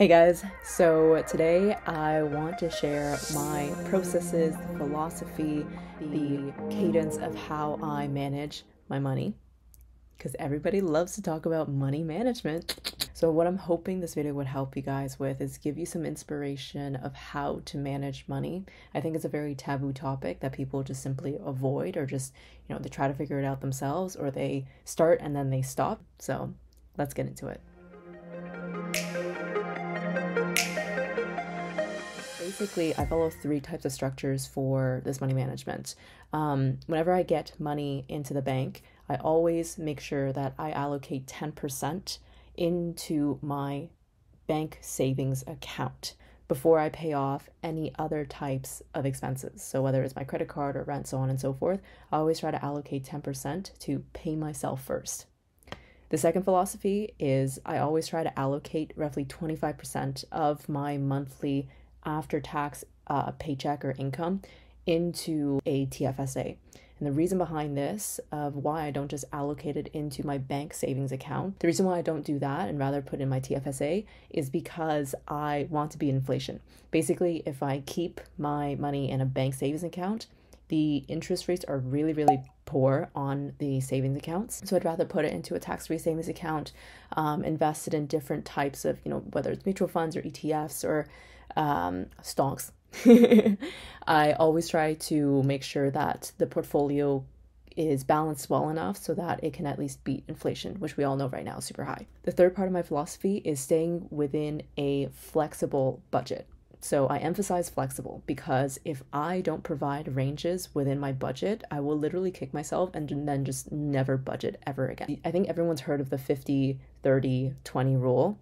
Hey guys, so today I want to share my processes, the philosophy, the cadence of how I manage my money, because everybody loves to talk about money management. So what I'm hoping this video would help you guys with is give you some inspiration of how to manage money. I think it's a very taboo topic that people just simply avoid, or just, they try to figure it out themselves, or they start and then they stop. So let's get into it. Basically, I follow 3 types of structures for this money management. Whenever I get money into the bank, I always make sure that I allocate 10% into my bank savings account before I pay off any other types of expenses. So whether it's my credit card or rent, so on and so forth, I always try to allocate 10% to pay myself first. The second philosophy is I always try to allocate roughly 25% of my monthly after-tax paycheck or income into a TFSA. And the reason behind this, of why I don't just allocate it into my bank savings account, the reason why I don't do that and rather put in my TFSA is because I want to beat inflation. Basically, if I keep my money in a bank savings account, the interest rates are really, really poor on the savings accounts. So I'd rather put it into a tax-free savings account, invest it in different types of, whether it's mutual funds or ETFs or stocks. I always try to make sure that the portfolio is balanced well enough so that it can at least beat inflation, which we all know right now is super high. The third part of my philosophy is staying within a flexible budget. So I emphasize flexible because if I don't provide ranges within my budget, I will literally kick myself and then just never budget ever again. I think everyone's heard of the 50-30-20 rule,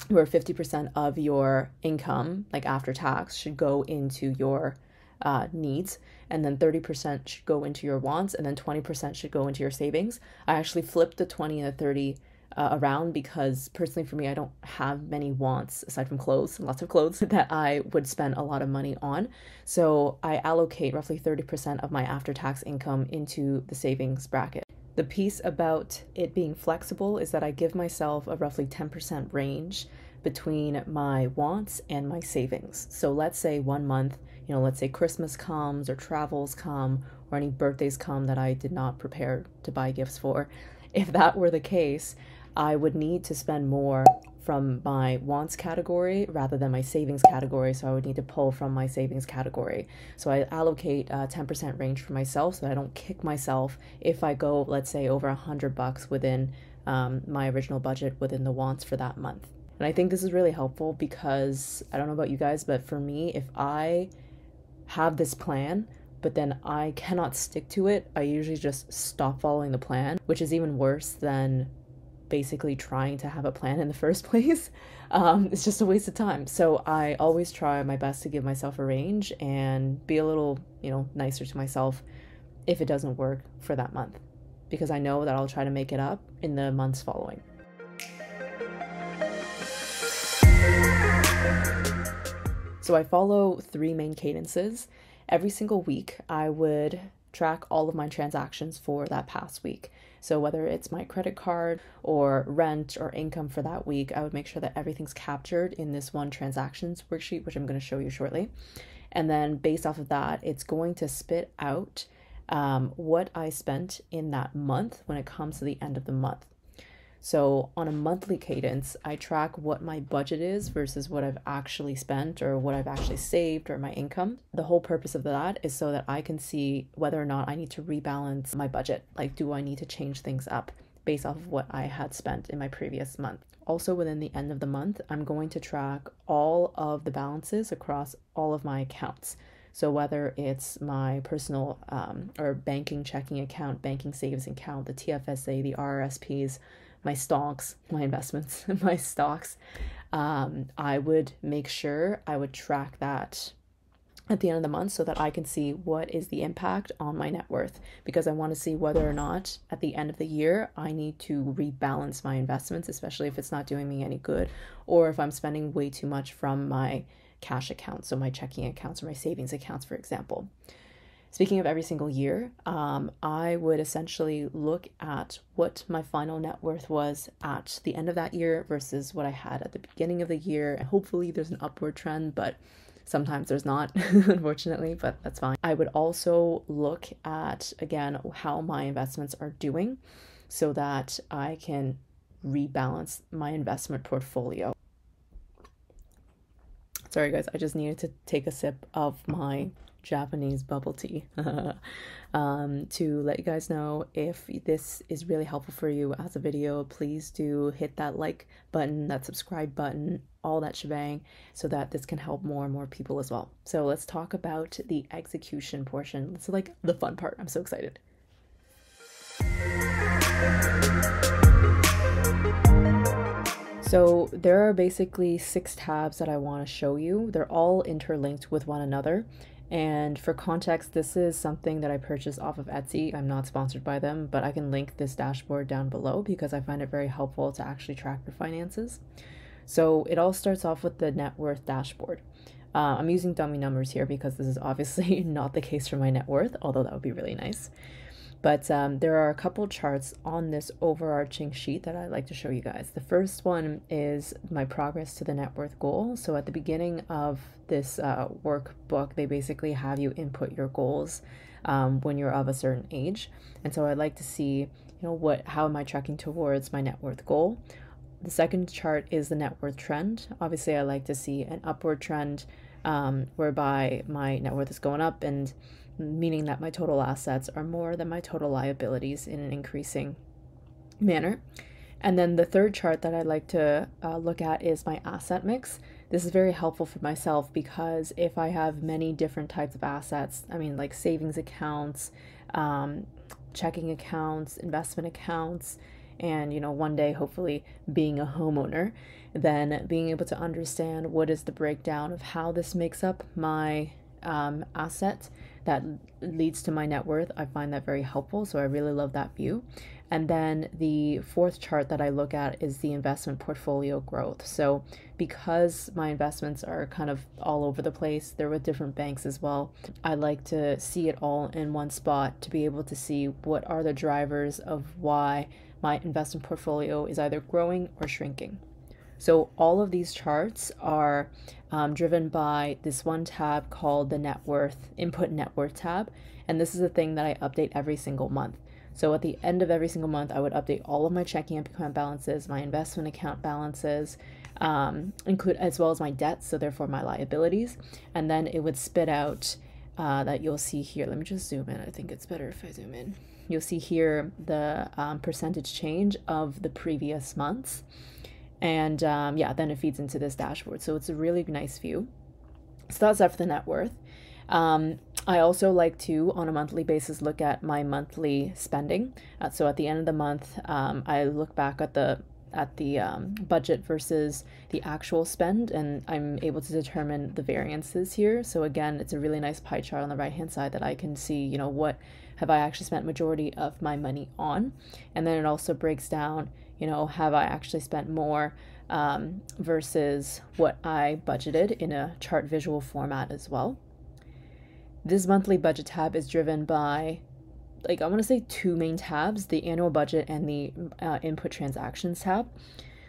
where 50% of your income, like after tax, should go into your needs, and then 30% should go into your wants, and then 20% should go into your savings. I actually flipped the 20 and the 30 around because personally for me, I don't have many wants aside from clothes, lots of clothes that I would spend a lot of money on. So I allocate roughly 30% of my after-tax income into the savings bracket. The piece about it being flexible is that I give myself a roughly 10% range between my wants and my savings. So let's say one month, let's say Christmas comes or travels come or any birthdays come that I did not prepare to buy gifts for. If that were the case, I would need to spend more from my wants category rather than my savings category. So I would need to pull from my savings category. So I allocate a 10% range for myself so that I don't kick myself if I go, let's say, over $100 within my original budget within the wants for that month. And I think this is really helpful because I don't know about you guys, but for me, if I have this plan, but then I cannot stick to it, I usually just stop following the plan, which is even worse than basically trying to have a plan in the first place. It's just a waste of time. So I always try my best to give myself a range and be a little, nicer to myself if it doesn't work for that month, because I know that I'll try to make it up in the months following. So I follow 3 main cadences. Every single week, I would track all of my transactions for that past week. So whether it's my credit card or rent or income for that week, I would make sure that everything's captured in this one transactions worksheet, which I'm going to show you shortly. And then based off of that, it's going to spit out what I spent in that month when it comes to the end of the month. So on a monthly cadence, I track what my budget is versus what I've actually spent or what I've actually saved or my income. The whole purpose of that is so that I can see whether or not I need to rebalance my budget. Like, do I need to change things up based off of what I had spent in my previous month? Also, within the end of the month, I'm going to track all of the balances across all of my accounts. So whether it's my personal or banking checking account, banking savings account, the TFSA, the RRSPs, my stocks, my investments, my stocks, I would make sure I would track that at the end of the month so that I can see what is the impact on my net worth, because I want to see whether or not at the end of the year I need to rebalance my investments, especially if it's not doing me any good, or if I'm spending way too much from my cash accounts, so my checking accounts or my savings accounts, for example. Speaking of every single year, I would essentially look at what my final net worth was at the end of that year versus what I had at the beginning of the year. And hopefully there's an upward trend, but sometimes there's not, unfortunately, but that's fine. I would also look at, again, how my investments are doing so that I can rebalance my investment portfolio. Sorry guys, I just needed to take a sip of my Japanese bubble tea to let you guys know if this is really helpful for you as a video. Please do hit that like button, that subscribe button, all that shebang, so that this can help more and more people as well. So let's talk about the execution portion. It's like the fun part. I'm so excited. So there are basically 6 tabs that I want to show you. They're all interlinked with one another. And for context, this is something that I purchased off of Etsy. I'm not sponsored by them, but I can link this dashboard down below because I find it very helpful to actually track your finances. So it all starts off with the net worth dashboard. I'm using dummy numbers here because this is obviously not the case for my net worth, although that would be really nice. But there are a couple charts on this overarching sheet that I'd like to show you guys. The first one is my progress to the net worth goal. So at the beginning of this workbook, they basically have you input your goals when you're of a certain age. And so I'd like to see, how am I tracking towards my net worth goal? The second chart is the net worth trend. Obviously, I like to see an upward trend whereby my net worth is going up, and meaning that my total assets are more than my total liabilities in an increasing manner. And then the third chart that I'd like to look at is my asset mix. This is very helpful for myself because if I have many different types of assets, like savings accounts, checking accounts, investment accounts, and one day hopefully being a homeowner, then being able to understand what is the breakdown of how this makes up my asset that leads to my net worth, I find that very helpful. So I really love that view. And then the fourth chart that I look at is the investment portfolio growth. So because my investments are kind of all over the place, they're with different banks as well, I like to see it all in one spot to be able to see what are the drivers of why my investment portfolio is either growing or shrinking. So all of these charts are driven by this one tab called the net worth, input net worth tab. And this is a thing that I update every single month. So at the end of every single month, I would update all of my checking account balances, my investment account balances, include as well as my debts, so therefore my liabilities. And then it would spit out that you'll see here. Let me just zoom in. I think it's better if I zoom in. You'll see here the percentage change of the previous months. And then it feeds into this dashboard. So it's a really nice view. So that's that for the net worth. I also like to, on a monthly basis, look at my monthly spending. So at the end of the month, I look back at the budget versus the actual spend, and I'm able to determine the variances here. So again, it's a really nice pie chart on the right hand side that I can see, what have I actually spent majority of my money on. And then it also breaks down, have I actually spent more versus what I budgeted in a chart visual format as well. This monthly budget tab is driven by, I want to say 2 main tabs, the annual budget and the input transactions tab.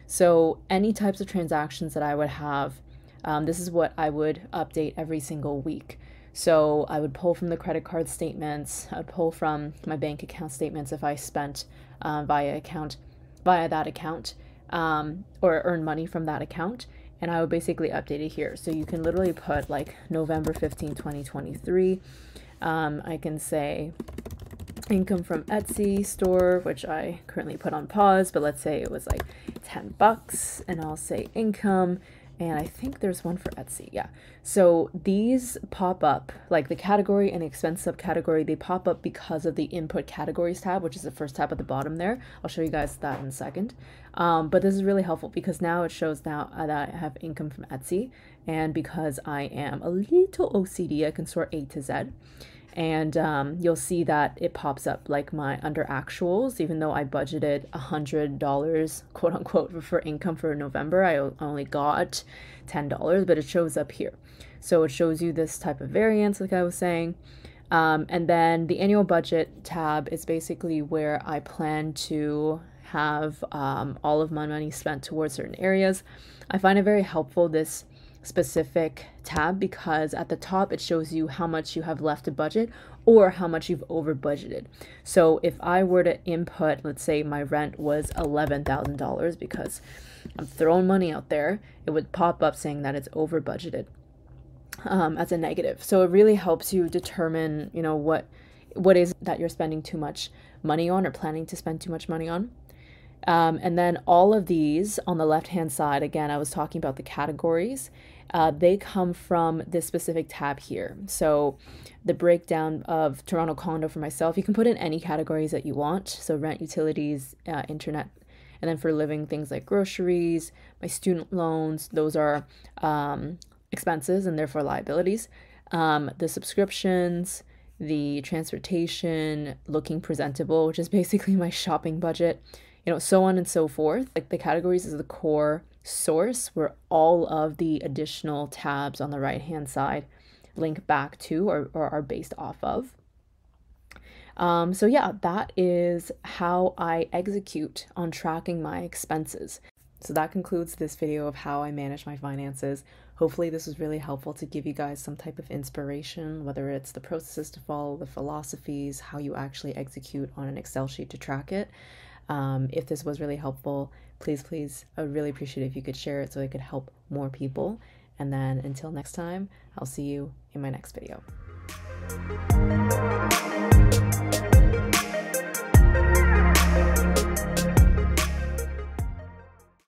So any types of transactions that I would have, this is what I would update every single week. So I would pull from the credit card statements, I'd pull from my bank account statements if I spent via that account, or earn money from that account, and I would basically update it here. So you can literally put November 15, 2023. I can say income from Etsy store, which I currently put on pause, but let's say it was $10, and I'll say income. And I think there's one for Etsy. Yeah. So these pop up, the category and expense subcategory, they pop up because of the input categories tab, which is the first tab at the bottom there. I'll show you guys that in a second. But this is really helpful because now it shows that I have income from Etsy. And because I am a little OCD, I can sort A to Z. And you'll see that it pops up my under actuals. Even though I budgeted $100 quote unquote for income for November, I only got $10, but it shows up here. So it shows you this type of variance, like I was saying. And then the annual budget tab is basically where I plan to have all of my money spent towards certain areas. I find it very helpful, this specific tab, because at the top it shows you how much you have left to budget or how much you've over budgeted. So if I were to input, let's say my rent was $11,000 because I'm throwing money out there, it would pop up saying that it's over budgeted as a negative. So it really helps you determine, what is that you're spending too much money on or planning to spend too much money on. And then all of these on the left-hand side, again, I was talking about the categories. They come from this specific tab here. So the breakdown of Toronto condo for myself, you can put in any categories that you want. So rent, utilities, internet, and then for living, things like groceries, my student loans, those are expenses and therefore liabilities. The subscriptions, the transportation, looking presentable, which is basically my shopping budget, so on and so forth. Like the categories is the core source where all of the additional tabs on the right hand side link back to or are based off of. So yeah, that is how I execute on tracking my expenses. So that concludes this video of how I manage my finances. Hopefully this was really helpful to give you guys some type of inspiration, whether it's the processes to follow, the philosophies, how you actually execute on an Excel sheet to track it. If this was really helpful, please, I would really appreciate it if you could share it so it could help more people. And then until next time, I'll see you in my next video.